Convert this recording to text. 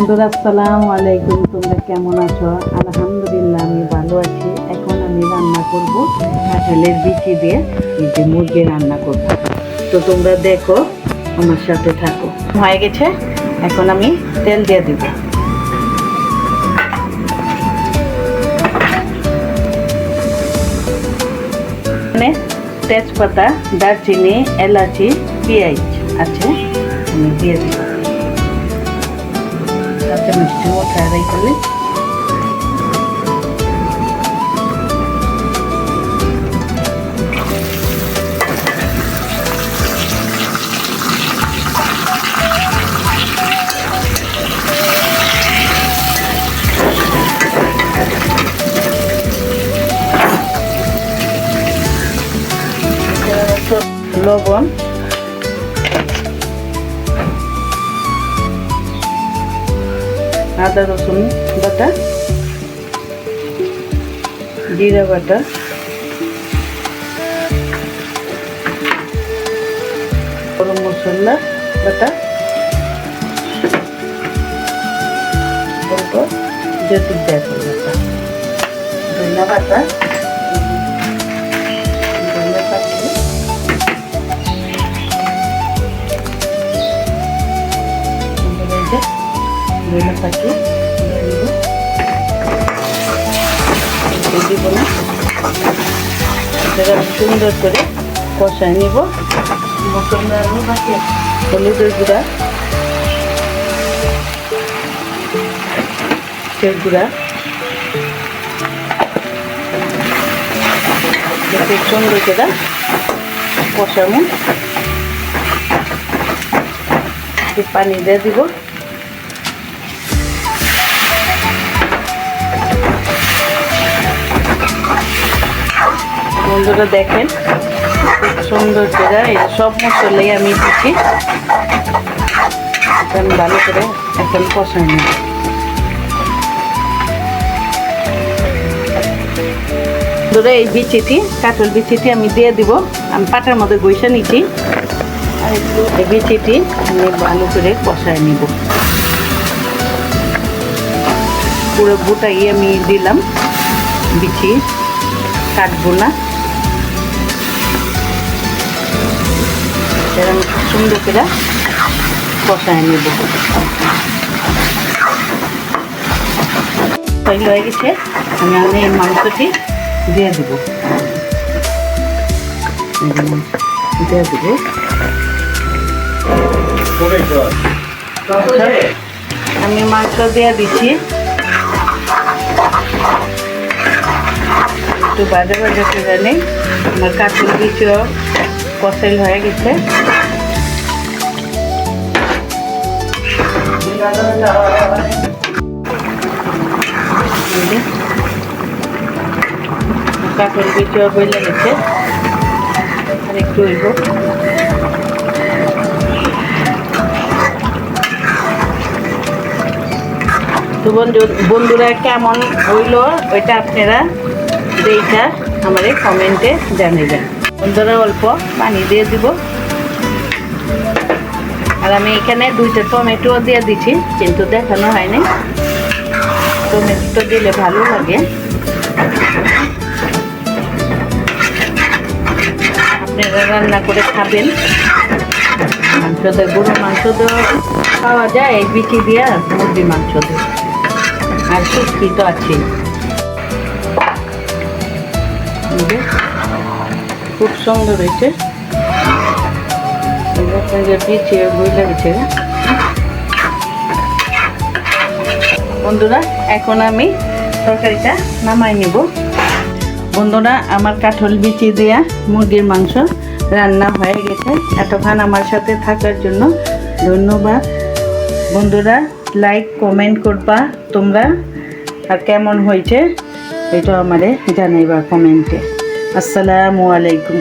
বন্ধুরা আসসালামু আলাইকুম, তোমরা কেমন আছো? আলহামদুলিল্লাহ আমি ভালো আছি। এখন আমি রান্না করব কাঁঠালের বিচি দিয়ে এই যে মুরগি রান্না করব। তো তোমরা দেখো, আমার সাথে থাকো। হয়ে গেছে, এখন আমি তেল দিয়ে দিব। তেজপাতা, দারচিনি, এলাচি, পেঁয়াজ আছে, আমি দিয়ে দিব। মিষ্টি মশলা আড়াই করে লবণ, আদা রসুন বাটা, জিরা বাটা, গরম মশলা বাটা, অল্প যেটুক দেখো বাটা, ধনিয়া বাটা, ধনিয়া পাতা, ধনিয়া পাতা দিব না, এটা সুন্দর করে কষায় নিব। মশলা বাকি হলুদের গুঁড়া, তেল গুঁড়া, খুব সুন্দর করে কষানো। একটু পানি দিয়ে দিব। বন্ধুরা দেখেন, খুব সুন্দর করে সব মশলাই আমি দিচ্ছি। আমি ভালো করে এখন কষাই নিই। বন্ধুরা এই বিচিটি, কাঁঠাল বিচিটি আমি দিয়ে দিব। আমি পাটার মধ্যে বইসা নিচ্ছি, আর একটু এই বিচিটি আমি ভালো করে কষাই নিব। পুরো গোটাই আমি দিলাম, বিচি কাটবো না। এরকম সুন্দর করে কষায় নেব। হয়ে গেছে, আমি এই মাংসটি দিয়ে দেব। আমি মাংস দিয়ে দিচ্ছি। একটু বাজে বাজে করে নেই। আমার কাঁঠাল বিচিও কষাইল হয়ে গেছে। কাঁঠাল বিচিও বইলে গেছে, আর একটু হইব। তো বন্ধুরা কেমন হইল ওইটা আপনারা এইটা আমার কমেন্টে জানাবেন। বন্ধুরা অল্প পানি দিয়ে দিব। আর আমি এখানে 2টা টমেটো দিয়ে দিচ্ছি, কিন্তু দেখানো হয়নি। টমেটো দিলে ভালো লাগে। আপনারা রান্না করে খাবেন। মাংস দিয়ে, গরুর মাংস দিয়ে খাওয়া যায় এই বিচি দিয়া, মুরগি মাংস দিয়ে, আর শুটকি তো আছে। খুব সুন্দর হয়েছে। বন্ধুরা এখন আমি তরকারিটা নামাই নিব। বন্ধুরা আমার কাঁঠাল বিচি দেয়া মুরগির মাংস রান্না হয়ে গেছে। এতক্ষণ আমার সাথে থাকার জন্য ধন্যবাদ। বন্ধুরা লাইক কমেন্ট করবা তোমরা, আর কেমন হয়েছে এটা আমারে জানাইবা কমেন্টে। আসসালামু আলাইকুম।